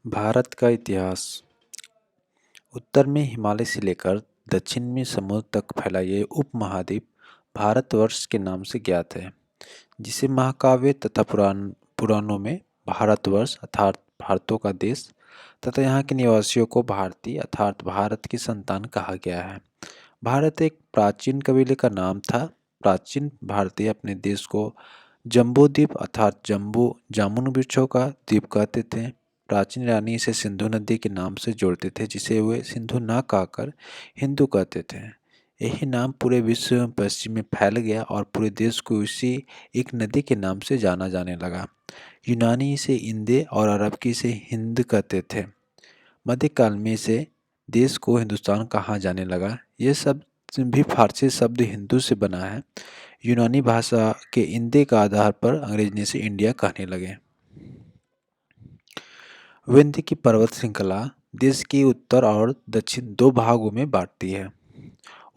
भारत का इतिहास। उत्तर में हिमालय से लेकर दक्षिण में समुद्र तक फैला ये उपमहाद्वीप भारतवर्ष के नाम से ज्ञात है, जिसे महाकाव्य तथा पुराणों में भारतवर्ष अर्थात भारतों का देश तथा यहाँ के निवासियों को भारतीय अर्थात भारत की संतान कहा गया है। भारत एक प्राचीन कबीले का नाम था। प्राचीन भारतीय अपने देश को जम्बूद्वीप अर्थात जम्बू जामुन वृक्षों का द्वीप कहते थे। प्राचीन रानी इसे सिंधु नदी के नाम से जोड़ते थे, जिसे वे सिंधु ना कहकर हिंदू कहते थे। यही नाम पूरे विश्व में पश्चिम में फैल गया और पूरे देश को इसी एक नदी के नाम से जाना जाने लगा। यूनानी इसे इंदे और अरब की इसे हिंद कहते थे। मध्यकाल में इसे देश को हिंदुस्तान कहा जाने लगा। ये सब भी फारसी शब्द हिंदू से बना है। यूनानी भाषा के इंदे का आधार पर अंग्रेज ने इसे इंडिया कहने लगे। विंध्य की पर्वत श्रृंखला देश के उत्तर और दक्षिण दो भागों में बांटती है।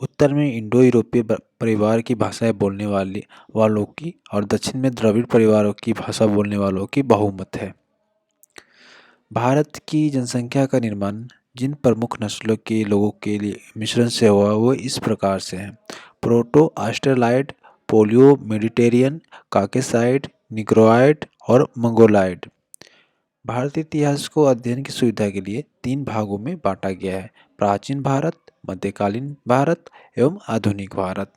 उत्तर में इंडो यूरोपीय परिवार की भाषाएं बोलने वालों की और दक्षिण में द्रविड़ परिवारों की भाषा बोलने वालों की बहुमत है। भारत की जनसंख्या का निर्माण जिन प्रमुख नस्लों के लोगों के लिए मिश्रण से हुआ वो इस प्रकार से है: proto Australoid, paleo Mediterranean, Caucasoid, Negroid और मंगोलाइड। भारतीय इतिहास को अध्ययन की सुविधा के लिए तीन भागों में बांटा गया है: प्राचीन भारत, मध्यकालीन भारत एवं आधुनिक भारत।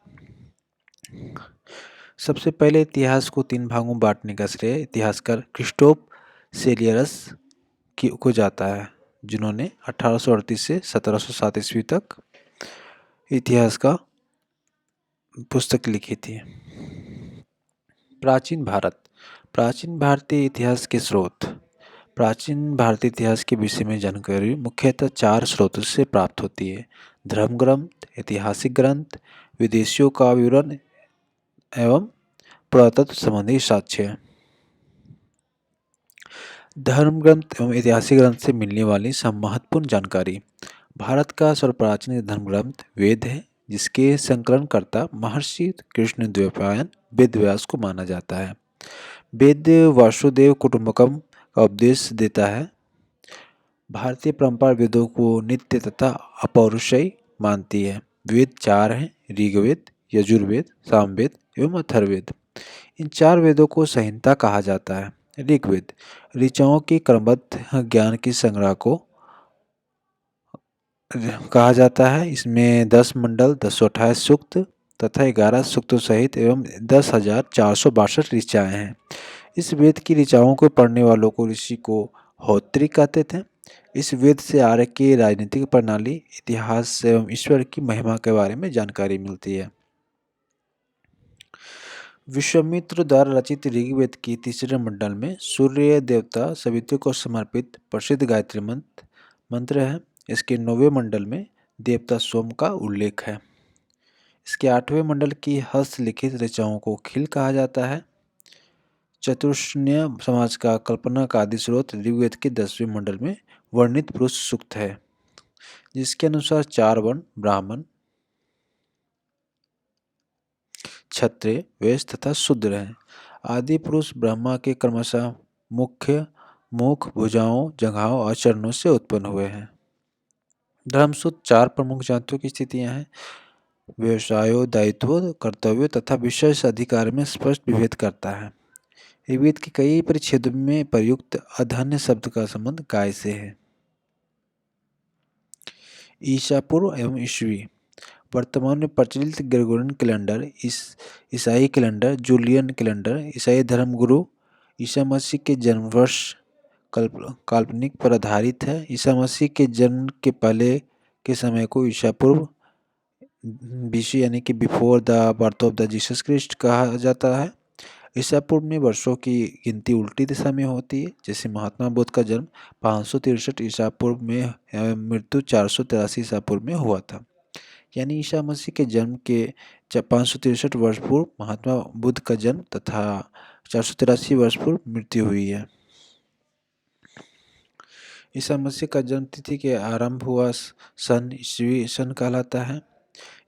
सबसे पहले इतिहास को तीन भागों में बांटने का श्रेय इतिहासकार क्रिस्टोफ सेलियरस को जाता है, जिन्होंने 1838 से 1707 ईस्वी तक इतिहास का पुस्तक लिखी थी। प्राचीन भारत। प्राचीन भारतीय इतिहास के स्रोत। प्राचीन भारतीय इतिहास के विषय में जानकारी मुख्यतः चार स्रोतों से प्राप्त होती है: धर्म ग्रंथ, ऐतिहासिक ग्रंथ, विदेशियों का विवरण एवं पुरातत्व संबंधी साक्ष्य। धर्म ग्रंथ एवं ऐतिहासिक ग्रंथ से मिलने वाली सब महत्वपूर्ण जानकारी। भारत का सर्वप्राचीन धर्म ग्रंथ वेद है, जिसके संकलनकर्ता महर्षि कृष्णद्वैपायन वेद व्यास को माना जाता है। वेद वासुदेव कुटुंबकम का उपदेश देता है। भारतीय परंपरा वेदों को नित्य तथा अपौरुषेय मानती है। वेद चार हैं: ऋग्वेद, यजुर्वेद, सामवेद एवं अथर्ववेद। इन चार वेदों को संहिता कहा जाता है। ऋग्वेद ऋचाओं की क्रमबद्ध ज्ञान की संग्रह को कहा जाता है। इसमें 10 मंडल, 228 सूक्त तथा 11 सूक्तों सहित एवं 10,462 ऋचाएं हैं। इस वेद की ऋचाओं को पढ़ने वालों को ऋषि को होत्री कहते थे। इस वेद से आर्य की राजनीतिक प्रणाली, इतिहास एवं ईश्वर की महिमा के बारे में जानकारी मिलती है। विश्वामित्र द्वारा रचित ऋग्वेद की तीसरे मंडल में सूर्य देवता सवितु को समर्पित प्रसिद्ध गायत्री मंत्र है। इसके 9वें मंडल में देवता सोम का उल्लेख है। इसके 8वें मंडल की हस्तलिखित ऋचाओं को खिल कहा जाता है। चतुष्ण्य समाज का कल्पना का आदि स्रोत ऋग्वेद के 10वें मंडल में वर्णित पुरुष सूक्त है, जिसके अनुसार 4 वर्ण ब्राह्मण, क्षत्रिय, वैश्य तथा शूद्र हैं। आदि पुरुष ब्रह्मा के क्रमशः मुख, भुजाओं, जंघाओं और चरणों से उत्पन्न हुए हैं। धर्मसूत्र 4 प्रमुख जातियों की स्थितियां हैं: व्यवसायों, दायित्वों, कर्तव्यों तथा विशेष अधिकार में स्पष्ट विभेद करता है। ऋग्वेद के कई परिच्छेदों में प्रयुक्त अधन्य शब्द का संबंध गाय से है। ईसा पूर्व एवं ईस्वी। वर्तमान में प्रचलित ग्रेगोरियन कैलेंडर, ईसाई कैलेंडर, जूलियन कैलेंडर ईसाई धर्मगुरु ईसा मसीह के जन्मवर्ष काल्पनिक पर आधारित है। ईसा मसीह के जन्म के पहले के समय को ईसा पूर्व बीसी यानी कि before the birth of the Jesus Christ कहा जाता है। ईसा पूर्व में वर्षों की गिनती उल्टी दिशा में होती है। जैसे महात्मा बुद्ध का जन्म 563 ईसा पूर्व में, मृत्यु 483 ईसा पूर्व में हुआ था। यानी ईसा मसीह के जन्म के 563 वर्ष पूर्व महात्मा बुद्ध का जन्म तथा 483 वर्ष पूर्व मृत्यु हुई है। ईसा मसीह का जन्म तिथि के आरंभ हुआ सन ईस्वी सन कहलाता है।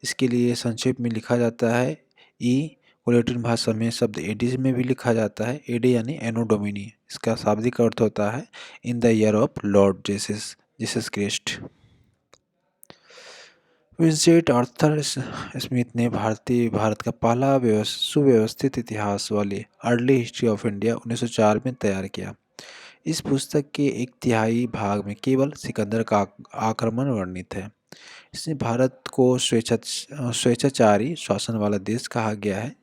इसके लिए संक्षेप में लिखा जाता है: ई लैटिन भाषा में शब्द एडी में भी लिखा जाता है। एडी यानी एनो डोमिनी। इसका शाब्दिक अर्थ होता है in the year of Lord Jesus Jesus Christ. Vincent Arthur Smith ने भारत का पहला सुव्यवस्थित इतिहास वाली अर्ली हिस्ट्री ऑफ इंडिया 1904 में तैयार किया। इस पुस्तक के एक तिहाई भाग में केवल सिकंदर का आक्रमण वर्णित है। इसमें भारत को स्वेच्छाचारी शासन वाला देश कहा गया है,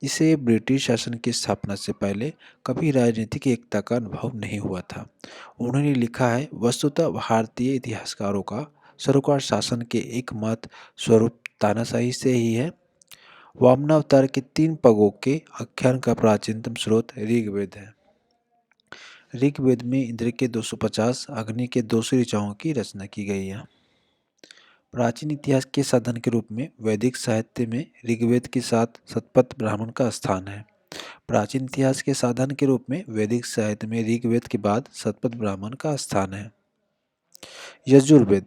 जिसे ब्रिटिश शासन की स्थापना से पहले कभी राजनीतिक एकता का अनुभव नहीं हुआ था। उन्होंने लिखा है, वस्तुतः भारतीय इतिहासकारों का सरोकार शासन के एकमात्र स्वरूप तानाशाही से ही है। वामनावतार के 3 पगों के आख्यान का प्राचीनतम स्रोत ऋग्वेद है। ऋग्वेद में इंद्र के 250, अग्नि के 200 ऋचाओं की रचना की गई है। प्राचीन इतिहास के साधन के रूप में वैदिक साहित्य में ऋग्वेद के साथ शतपथ ब्राह्मण का स्थान है। प्राचीन इतिहास के साधन के रूप में वैदिक साहित्य में ऋग्वेद के बाद शतपथ ब्राह्मण का स्थान है। यजुर्वेद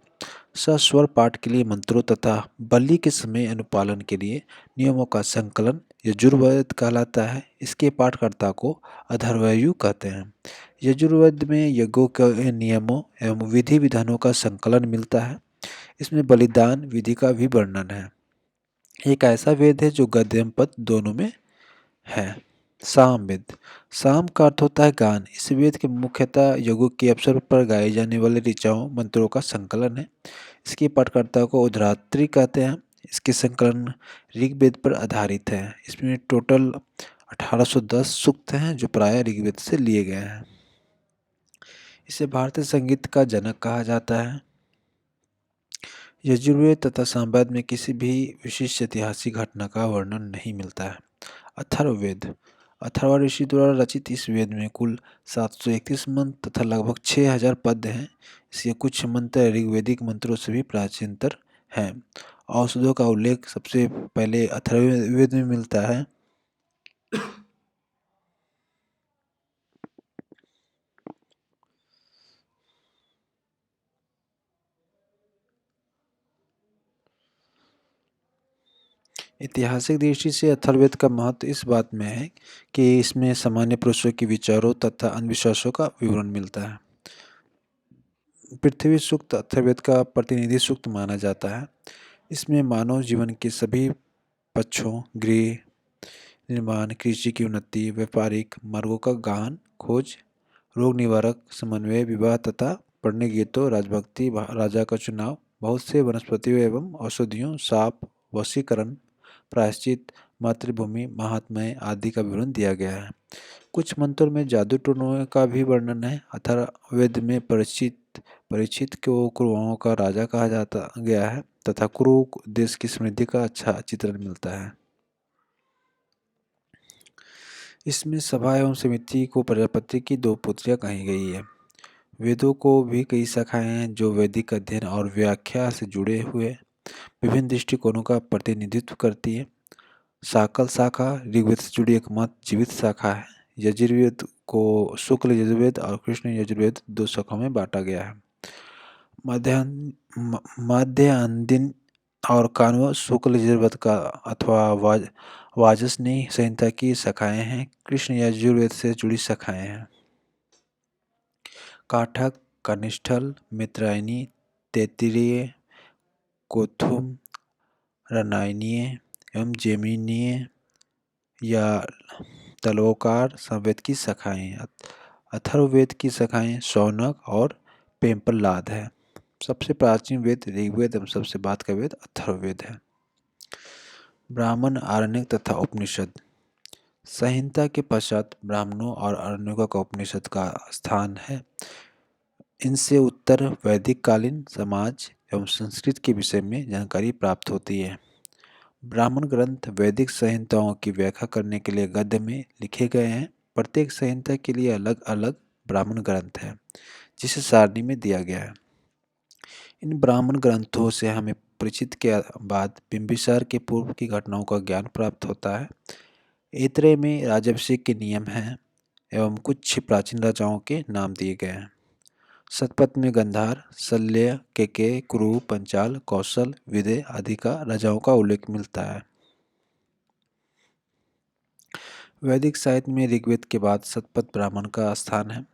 सस्वर पाठ के लिए मंत्रों तथा बलि के समय अनुपालन के लिए नियमों का संकलन यजुर्वेद कहलाता है। इसके पाठकर्ता को अथर्वयु कहते हैं। यजुर्वेद में यज्ञों के नियमों एवं विधि विधानों का संकलन मिलता है। इसमें बलिदान विधि का भी वर्णन है। एक ऐसा वेद है जो गद्य एवं पद दोनों में है। सामवेद साम का अर्थ होता है गान। इस वेद के मुख्यतः यज्ञों के अवसर पर गाए जाने वाले ऋचाओं मंत्रों का संकलन है। इसके पाठकर्ता को उद्धात्री कहते हैं। इसके संकलन ऋग्वेद पर आधारित है। इसमें टोटल 1810 सूक्त हैं जो प्रायः ऋग्वेद से लिए गए हैं। इसे भारतीय संगीत का जनक कहा जाता है। यजुर्वेद तथा सामवेद में किसी भी विशिष्ट ऐतिहासिक घटना का वर्णन नहीं मिलता है। अथर्ववेद अथर्व ऋषि द्वारा रचित इस वेद में कुल 731 मंत्र तथा लगभग 6000 पद हैं। इसके कुछ मंत्र ऋग्वेदिक मंत्रों से भी प्राचीनतर हैं। औषधों का उल्लेख सबसे पहले अथर्ववेद में मिलता है। ऐतिहासिक दृष्टि से अथर्ववेद का महत्व इस बात में है कि इसमें सामान्य पुरुषों के विचारों तथा अंधविश्वासों का विवरण मिलता है। पृथ्वी सूक्त अथर्ववेद का प्रतिनिधि सूक्त माना जाता है। इसमें मानव जीवन के सभी पक्षों गृह निर्माण, कृषि की उन्नति, व्यापारिक मार्गों का गहन खोज, रोग निवारक, समन्वय, विवाह तथा पढ़ने गीतों, राजभक्ति, राजा का चुनाव, बहुत से वनस्पतियों एवं औषधियों, साप, वशीकरण, प्रायश्चित, मातृभूमि, महात्म्य आदि का विवरण दिया गया है। कुछ मंत्रों में जादू टोनों का भी वर्णन है। अथर्ववेद में परीक्षित को कुरुओं का राजा कहा जाता गया है तथा कुरु देश की समृद्धि का अच्छा चित्रण मिलता है। इसमें सभा एवं समिति को प्रजापति की 2 पुत्रियां कही गई है। वेदों को भी कई शाखाएं हैं जो वैदिक अध्ययन और व्याख्या से जुड़े हुए विभिन्न दृष्टिकोणों का प्रतिनिधित्व करती है। शाकल शाखा ऋग्वेद से जुड़ी एकमात्र जीवित शाखा है। यजुर्वेद को शुक्ल यजुर्वेद और कृष्ण यजुर्वेद 2 शाखाओं में बांटा गया है। माध्यान्दिन और कान्व शुक्ल यजुर्वेद का अथवा वाजसनेयी संहिता की शाखाएं हैं। कृष्ण यजुर्वेद से जुड़ी शाखाएं हैं। काठक, कनिष्ठल, मित्रायणी, तैत्तिरीय, कोथुम, रनायनीय एवं जैमिनीय या तलोकार सामवेद की शाखाएं हैं। अथर्ववेद की शाखाएं शौनक और पेम्पलाद है। सबसे प्राचीन वेद ऋग्वेद एवं सबसे बाद का वेद अथर्ववेद है। ब्राह्मण, आरण्यक तथा उपनिषद संहिता के पश्चात ब्राह्मणों और आरण्यकों का उपनिषद का स्थान है। इनसे उत्तर वैदिक कालीन समाज एवं संस्कृत के विषय में जानकारी प्राप्त होती है। ब्राह्मण ग्रंथ वैदिक संहिताओं की व्याख्या करने के लिए गद्य में लिखे गए हैं। प्रत्येक संहिता के लिए अलग अलग ब्राह्मण ग्रंथ है जिसे सारणी में दिया गया है। इन ब्राह्मण ग्रंथों से हमें परिचित के बाद बिंबिसार के पूर्व की घटनाओं का ज्ञान प्राप्त होता है। ऐत्रेय में राजाभिषेक के नियम हैं एवं कुछ प्राचीन राजाओं के नाम दिए गए हैं। शतपथ में गंधार, शल्य, केकय, कुरु, पंचाल, कौशल, विदय आदि का राजाओं का उल्लेख मिलता है। वैदिक साहित्य में ऋग्वेद के बाद शतपथ ब्राह्मण का स्थान है।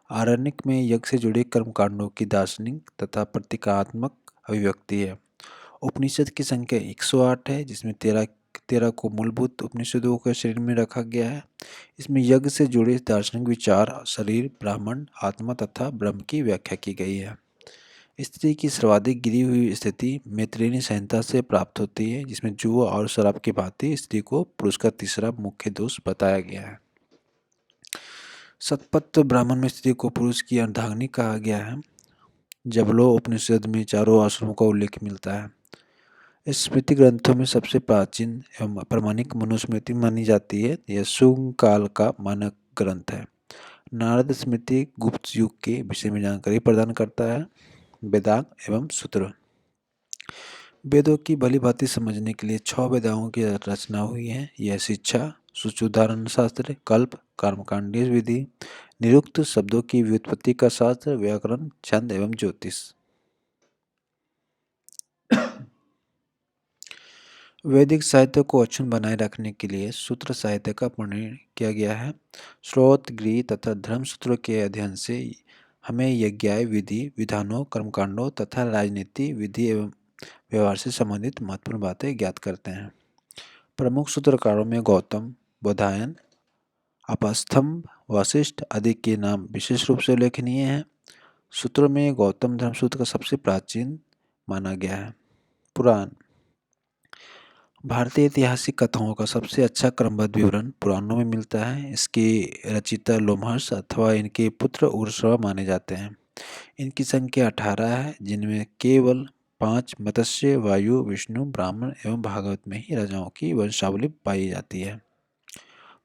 आरण्यक में यज्ञ से जुड़े कर्मकांडों की दार्शनिक तथा प्रतीकात्मक अभिव्यक्ति है। उपनिषद की संख्या 108 है, जिसमें 13 13 को मूलभूत उपनिषदों के श्रेणी में रखा गया है। इसमें यज्ञ से जुड़े दार्शनिक विचार, शरीर, ब्राह्मण, आत्मा तथा ब्रह्म की व्याख्या की गई है। स्त्री की सर्वाधिक गिरी हुई स्थिति मैत्रेयी संहिता से प्राप्त होती है, जिसमें जुआ और शराब की भांति स्त्री को पुरुष का तीसरा मुख्य दोष बताया गया है। शतपथ ब्राह्मण में स्त्री को पुरुष की अर्धांगिनी कहा गया है। जबलो उपनिषद में चारों आश्रमों का उल्लेख मिलता है। स्मृति ग्रंथों में सबसे प्राचीन एवं प्रामाणिक मनुस्मृति मानी जाती है। यह शुंग काल का मानक ग्रंथ है। नारद स्मृति गुप्त युग के विषय में जानकारी प्रदान करता है। वेदांग एवं सूत्र। वेदों की भली भांति समझने के लिए 6 वेदाओं की रचना हुई है। यह शिक्षा, सूत्रोच्चारण शास्त्र, कल्प, कर्मकांडीय विधि, निरुक्त, शब्दों की व्युत्पत्ति का शास्त्र, व्याकरण, छंद एवं ज्योतिष। वैदिक साहित्य को अक्षुण्ण बनाए रखने के लिए सूत्र साहित्य का प्रणयन किया गया है। स्रोत, गृह तथा धर्म सूत्रों के अध्ययन से हमें यज्ञाय विधि, विधानों, कर्मकांडों तथा राजनीति विधि एवं व्यवहार से संबंधित महत्वपूर्ण बातें ज्ञात करते हैं। प्रमुख सूत्रकारों में गौतम, बोधायन, अपस्थम्भ, वशिष्ठ आदि के नाम विशेष रूप से उल्लेखनीय हैं। सूत्रों में गौतम धर्मसूत्र का सबसे प्राचीन माना गया है। पुराण। भारतीय ऐतिहासिक कथाओं का सबसे अच्छा क्रमबद्ध विवरण पुराणों में मिलता है। इसके रचयिता लोमहर्ष अथवा इनके पुत्र उर्वश्रवा माने जाते हैं। इनकी संख्या 18 है, जिनमें केवल 5 मत्स्य, वायु, विष्णु, ब्राह्मण एवं भागवत में ही राजाओं की वंशावली पाई जाती है।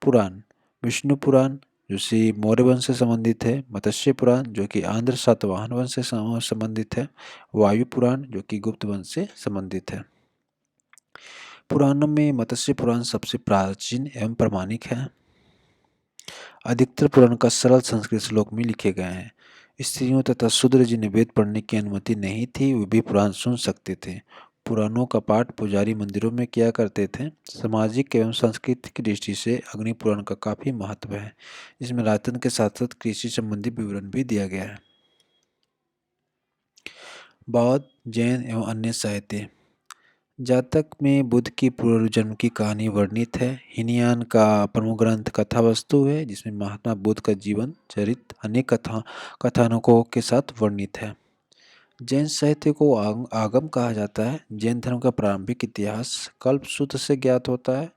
पुराण। विष्णु पुराण जो कि मौर्य वंश से संबंधित है। मत्स्य पुराण जो कि आंध्र सातवाहन वंश से संबंधित है। वायु पुराण जो कि गुप्त वंश से संबंधित है। पुराणों में मत्स्य पुराण सबसे प्राचीन एवं प्रामाणिक है। अधिकतर पुराण का सरल संस्कृत श्लोक में लिखे गए हैं। स्त्रियों तथा शूद्र जिन्हें वेद पढ़ने की अनुमति नहीं थी, वे भी पुराण सुन सकते थे। पुराणों का पाठ पुजारी मंदिरों में किया करते थे। सामाजिक एवं सांस्कृतिक की दृष्टि से अग्नि पुराण का काफी महत्व है, जिसमें राजतंत्र के साथ साथ कृषि संबंधी विवरण भी दिया गया है। बौद्ध, जैन एवं अन्य साहित्य। जातक में बुद्ध की पूर्व जन्म की कहानी वर्णित है। हीनयान का प्रमुख ग्रंथ कथावस्तु है, जिसमें महात्मा बुद्ध का जीवन चरित्र अनेक कथानकों के साथ वर्णित है। जैन साहित्य को आगम कहा जाता है। जैन धर्म का प्रारंभिक इतिहास कल्प सूत्र से ज्ञात होता है।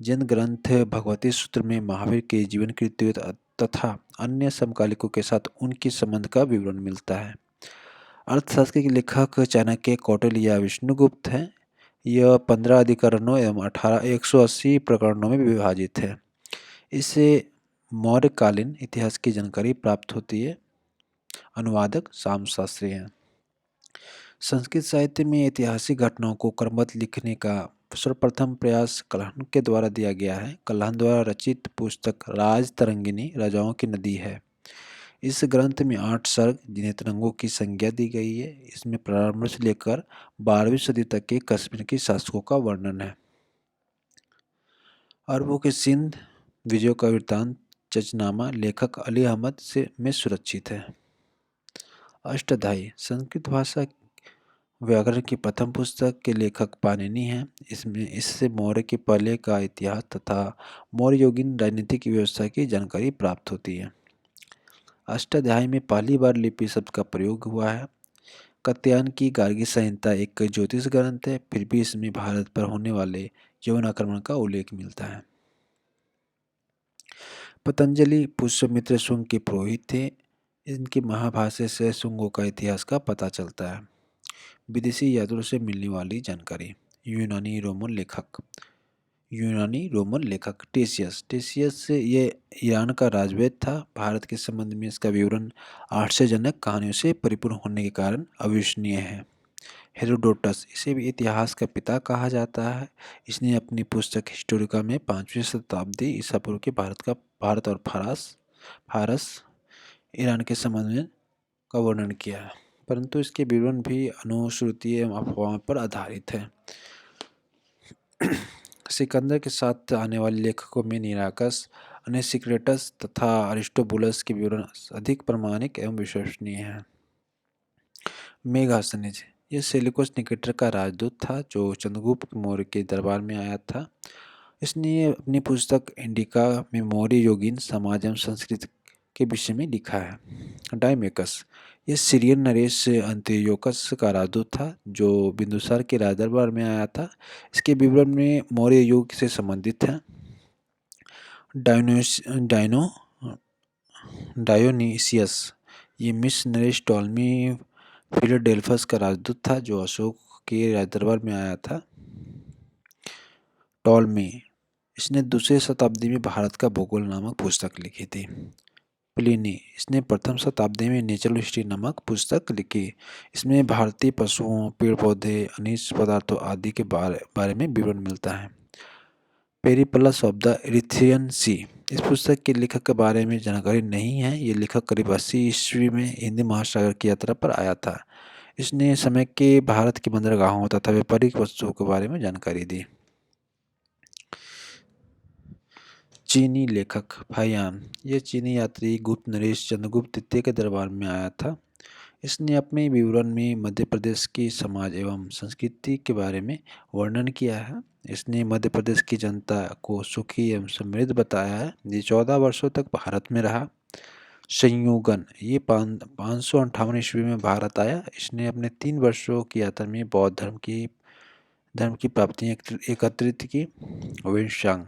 जैन ग्रंथ भगवती सूत्र में महावीर के जीवन कृत्य तथा अन्य समकालिकों के साथ उनके संबंध का विवरण मिलता है। अर्थशास्त्र के लेखक चाणक्य, कौटिल्य या विष्णुगुप्त हैं। यह 15 अधिकरणों एवं 180 प्रकरणों में विभाजित है। इससे मौर्यकालीन इतिहास की जानकारी प्राप्त होती है। अनुवादक साम शास्त्री हैं। संस्कृत साहित्य में ऐतिहासिक घटनाओं को क्रमबद्ध लिखने का सर्वप्रथम प्रयास कल्हण के द्वारा दिया गया है। कल्हण द्वारा रचित पुस्तक राजतरंगिणी राजाओं की नदी है। इस ग्रंथ में 8 सर्ग जिन्हें तरंगों की संज्ञा दी गई है। इसमें प्रारंभ से लेकर 12वीं सदी तक के कश्मीर के शासकों का वर्णन है। अरबों के सिंध विजयों का वृत्तांत चचनामा लेखक अली अहमद से में सुरक्षित है। अष्टाध्यायी संस्कृत भाषा व्याकरण की प्रथम पुस्तक के लेखक पाणिनि हैं। इससे मौर्य के पहले का इतिहास तथा मौर्य योगिन राजनीतिक व्यवस्था की जानकारी प्राप्त होती है। अष्टाध्यायी में पहली बार लिपि शब्द का प्रयोग हुआ है। कात्यायन की गार्गी संहिता एक ज्योतिष ग्रंथ है, फिर भी इसमें भारत पर होने वाले यवन आक्रमण का उल्लेख मिलता है। पतंजलि पुष्यमित्र शुंग के पुरोहित थे। इनके महाभाष्य से शुंगों का इतिहास का पता चलता है। विदेशी यात्रियों से मिलने वाली जानकारी। यूनानी रोमन लेखक टेसियस ये ईरान का राजवैद था। भारत के संबंध में इसका विवरण आश्चर्यजनक कहानियों से परिपूर्ण होने के कारण अविश्वसनीय है। हेरोडोटस, इसे भी इतिहास का पिता कहा जाता है। इसने अपनी पुस्तक हिस्टोरिका में 5वीं शताब्दी ईसा पूर्व के भारत और फारस ईरान के संबंध में का वर्णन किया है, परंतु इसके विवरण भी अनुश्रुति एवं अफवाहों पर आधारित है। सिकंदर के साथ आने वाले लेखकों में निराकस, अनेसिक्रेटस तथा अरिस्टोबुलस के विवरण अधिक प्रामाणिक एवं विश्वसनीय हैं। मेगास्थनीज, यह सेल्यूकस निकेटर का राजदूत था जो चंद्रगुप्त मौर्य के दरबार में आया था। इसने अपनी पुस्तक इंडिका में मौर्य योगिन समाज एवं संस्कृति के विषय में लिखा है। डायमेकस, यह सीरियन नरेश अंत्योकस का राजदूत था जो बिंदुसार के राजदरबार में आया था। इसके विवरण में मौर्य युग से संबंधित है। डायोनिस डायनो डायोनीसियस, ये मिस नरेश टॉलमी फिलाडेल्फस का राजदूत था जो अशोक के राजदरबार में आया था। टॉलमी, इसने दूसरी शताब्दी में भारत का भूगोल नामक पुस्तक लिखी थी। प्लिनी, इसने प्रथम शताब्दी में नेचुरल हिस्ट्री नामक पुस्तक लिखी। इसमें भारतीय पशुओं, पेड़ पौधे, खनिज पदार्थों आदि के बारे में विवरण मिलता है। पेरिप्लस ऑफ द इरिथ्रियन सी, इस पुस्तक के लेखक के बारे में जानकारी नहीं है। ये लेखक करीब 80 ईस्वी में हिंदी महासागर की यात्रा पर आया था। इसने समय के भारत की बंदरगाहों तथा व्यापारिक वस्तुओं के बारे में जानकारी दी। चीनी लेखक फाहियान, यह चीनी यात्री गुप्त नरेश चंद्रगुप्त द्वितीय के दरबार में आया था। इसने अपने विवरण में मध्य प्रदेश की समाज एवं संस्कृति के बारे में वर्णन किया है। इसने मध्य प्रदेश की जनता को सुखी एवं समृद्ध बताया है। ये 14 वर्षों तक भारत में रहा। संयोगन, ये 558 ईस्वी में भारत आया। इसने अपने 3 वर्षों की यात्रा में बौद्ध धर्म की प्राप्तियां एकत्रित की। वेनशांग,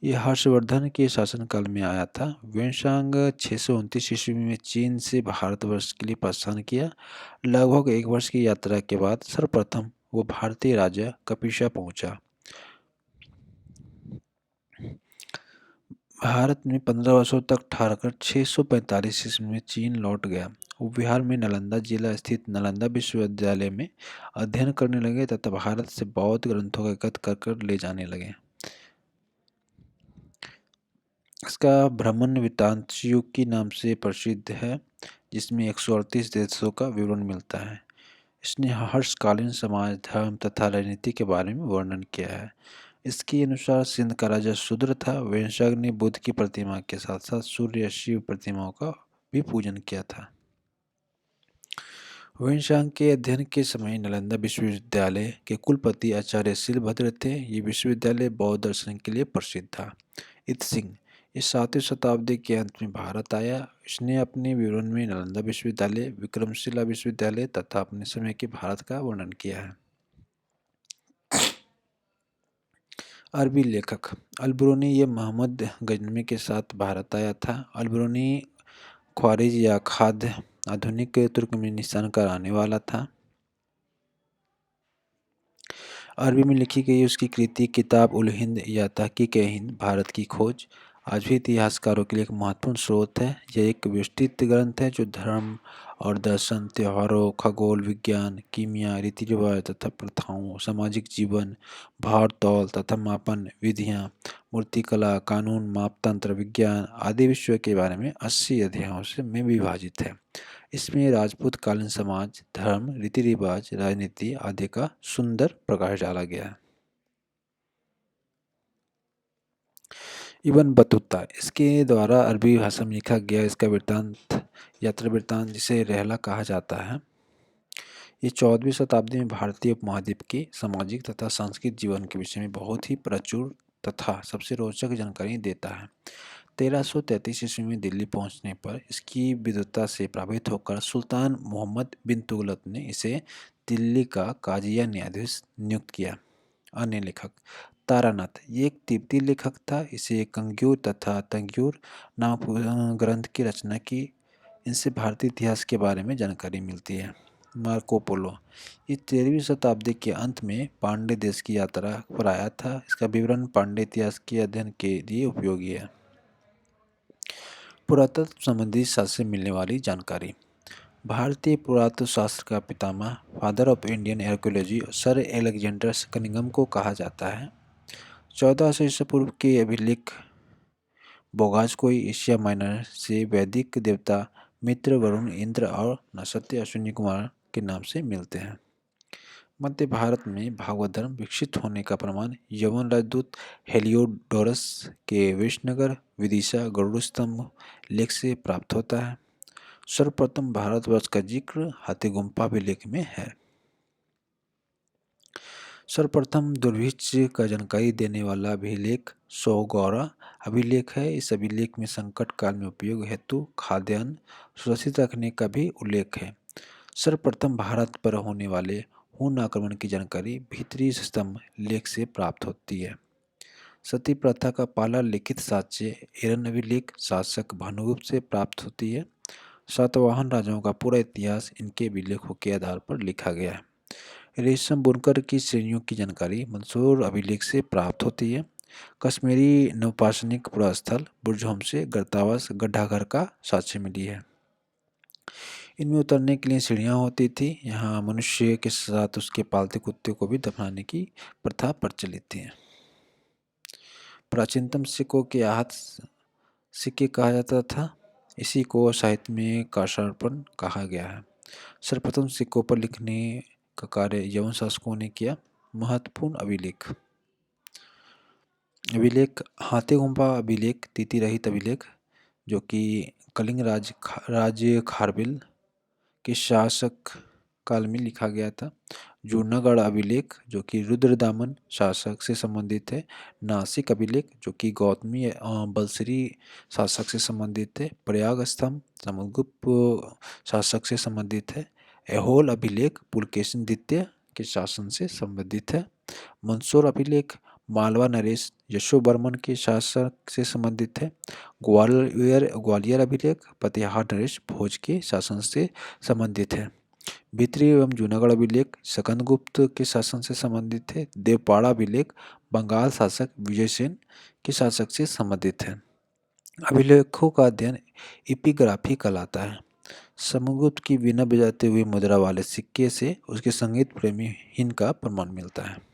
ये हर्षवर्धन के शासनकाल में आया था। वेनशांग 629 ईस्वी में चीन से भारतवर्ष के लिए प्रस्थान किया। लगभग 1 वर्ष की यात्रा के बाद सर्वप्रथम वो भारतीय राज्य कपिशा पहुंचा। भारत में 15 वर्षों तक ठहरकर 645 ईस्वी में चीन लौट गया। वो बिहार में नालंदा जिला स्थित नालंदा विश्वविद्यालय में अध्ययन करने लगे तथा भारत से बौद्ध ग्रंथों का एकत्र कर ले जाने लगे। इसका भ्रमण वृत्तांत युग की नाम से प्रसिद्ध है, जिसमें 138 देशों का विवरण मिलता है। इसने हर्षकालीन समाज, धर्म तथा राजनीति के बारे में वर्णन किया है। इसके अनुसार सिंध का राजा शूद्र था। वेनशांग ने बुद्ध की प्रतिमा के साथ साथ सूर्य शिव प्रतिमाओं का भी पूजन किया था। वेनशांग के अध्ययन के समय नालंदा विश्वविद्यालय के कुलपति आचार्य शिलभद्र थे। ये विश्वविद्यालय बौद्ध दर्शन के लिए प्रसिद्ध था। इत्सिंग, इस 7वीं शताब्दी के अंत में भारत आया। इसने अपने विवरण में नालंदा विश्वविद्यालय, विक्रमशिला विश्वविद्यालय तथा अपने समय के भारत का वर्णन किया है। अरबी लेखक अल-बिरूनी, ये मोहम्मद गजनवी के साथ भारत आया था। अल-बिरूनी ख्वारिज या खाद आधुनिक तुर्कमेनिस्तान का रहने वाला था। अरबी में लिखी गई उसकी कृति किताब उल हिंद या तहकीक हिंद भारत की खोज आज भी इतिहासकारों के लिए एक महत्वपूर्ण स्रोत है। यह एक विस्तृत ग्रंथ है जो धर्म और दर्शन, त्योहारों, खगोल विज्ञान, कीमिया, रीति रिवाज तथा प्रथाओं, सामाजिक जीवन, भार तौल तथा मापन विधियाँ, मूर्तिकला, कानून, मापतंत्र, विज्ञान आदि विषयों के बारे में 80 अध्यायों में विभाजित है। इसमें राजपूत कालीन समाज, धर्म, रीति रिवाज, राजनीति आदि का सुंदर प्रकाश डाला गया है। इब्न बतूता, इसके द्वारा अरबी भाषा में लिखा गया इसका वृत्तांत, यात्रा वृत्तांत, जिसे रहला कहा जाता है। ये 14वीं शताब्दी में भारतीय उपमहाद्वीप के सामाजिक तथा सांस्कृतिक जीवन के विषय में बहुत ही प्रचुर तथा सबसे रोचक जानकारी देता है। 1333 ईस्वी में दिल्ली पहुंचने पर इसकी विद्वता से प्रभावित होकर सुल्तान मोहम्मद बिन तुगलक ने इसे दिल्ली का काजिया न्यायाधीश नियुक्त किया। अन्य लेखक तारानाथ, ये एक तिब्बती लेखक था। इसे कंग्यूर तथा तंग्यूर नामक ग्रंथ की रचना की। इनसे भारतीय इतिहास के बारे में जानकारी मिलती है। मार्को पोलो, ये 13वीं शताब्दी के अंत में पांड्य देश की यात्रा पर आया था। इसका विवरण पांड्य इतिहास के अध्ययन के लिए उपयोगी है। पुरातत्व संबंधी शास्त्र से मिलने वाली जानकारी। भारतीय पुरातत्व शास्त्र का पितामह, father of Indian archaeology, sir Alexander Cunningham को कहा जाता है। 1400 ईसा पूर्व के अभिलेख बोगाजकोई एशिया माइनर से वैदिक देवता मित्र, वरुण, इंद्र और नक्षत्र अश्विनी कुमार के नाम से मिलते हैं। मध्य भारत में भागवत धर्म विकसित होने का प्रमाण यवन राजदूत हेलियोडोरस के विष्णुनगर विदिशा गरुड़ स्तंभ लेख से प्राप्त होता है। सर्वप्रथम भारतवर्ष का जिक्र हाथी गुम्फा अभिलेख में है। सर्वप्रथम दुर्भिक्ष का जानकारी देने वाला अभिलेख सोगौरा अभिलेख है। इस अभिलेख में संकट काल में उपयोग हेतु खाद्यान्न सुरक्षित रखने का भी उल्लेख है। सर्वप्रथम भारत पर होने वाले हुन आक्रमण की जानकारी भीतरी स्तंभ लेख से प्राप्त होती है। सती प्रथा का पहला लिखित साक्ष्य एरन अभिलेख शासक भानुगुप्त से प्राप्त होती है। सातवाहन राजाओं का पूरा इतिहास इनके अभिलेखों के आधार पर लिखा गया है। रेशम बुनकर की श्रेणियों की जानकारी मंसूर अभिलेख से प्राप्त होती है। कश्मीरी नवपाषाणिक पुरास्थल बुर्जहोम से गर्तावास गड्ढाघर का साक्ष्य मिली है। इनमें उतरने के लिए सीढ़ियाँ होती थी। यहाँ मनुष्य के साथ उसके पालतू कुत्ते को भी दफनाने की प्रथा प्रचलित थी। प्राचीनतम सिक्कों के आहत सिक्के कहा जाता था। इसी को साहित्य में काशार्पण कहा गया है। सर्वप्रथम सिक्कों पर लिखने का कार्य यवन शासकों ने किया। महत्वपूर्ण अभिलेख हाथी गुम्फा अभिलेख तिथि रहित अभिलेख जो कि कलिंग राज्य खारबिल के शासक काल में लिखा गया था। जूनागढ़ अभिलेख जो कि रुद्रदामन शासक से संबंधित है। नासिक अभिलेख जो कि गौतमी बलसरी शासक से संबंधित है। प्रयाग स्तंभ समुद्रगुप्त शासक से संबंधित है। ऐहोल अभिलेख पुलकेशिन द्वितीय के शासन से संबंधित है। मंदसौर अभिलेख मालवा नरेश यशोवर्मन के शासक से संबंधित है। ग्वालियर अभिलेख प्रतिहार नरेश भोज के शासन से संबंधित है। भीतरी एवं जूनागढ़ अभिलेख सकंदगुप्त के शासन से संबंधित है। देवपाड़ा अभिलेख बंगाल शासक विजयसेन के शासक से संबंधित है। अभिलेखों का अध्ययन एपिग्राफी कहलाता है। समुद्रगुप्त की वीणा बजाते हुए मुद्रा वाले सिक्के से उसके संगीत प्रेमी हिन का प्रमाण मिलता है।